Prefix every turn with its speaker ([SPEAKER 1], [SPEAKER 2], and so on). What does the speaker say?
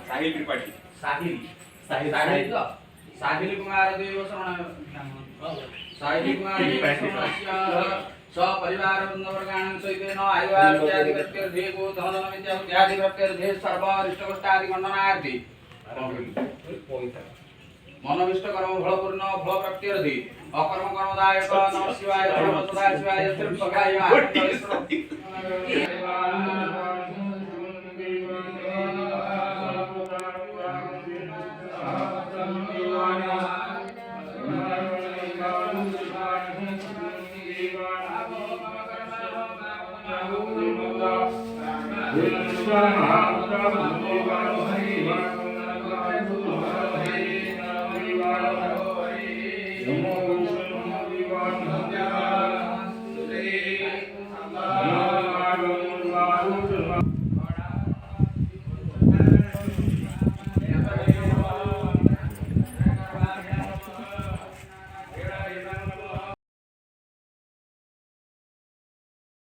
[SPEAKER 1] साहिल त्रिपाठी
[SPEAKER 2] साहिल
[SPEAKER 1] साहिल
[SPEAKER 2] साहिल तो साहिल कुमार देव शरण साहिल कुमार देव शरण सपरिवार वृंदवर्गाणां सहितेन आयुर्वेदादिकर्तृर्धे गोधन विद्यादिकर्तृर्धे सर्वरिष्टकष्टादि गणनार्थी मनोविष्ट कर्म फलपूर्ण फल प्राप्त्यर्थे अकर्म कर्मदायक नमः शिवाय नमः सदा शिवाय त्रिपकाय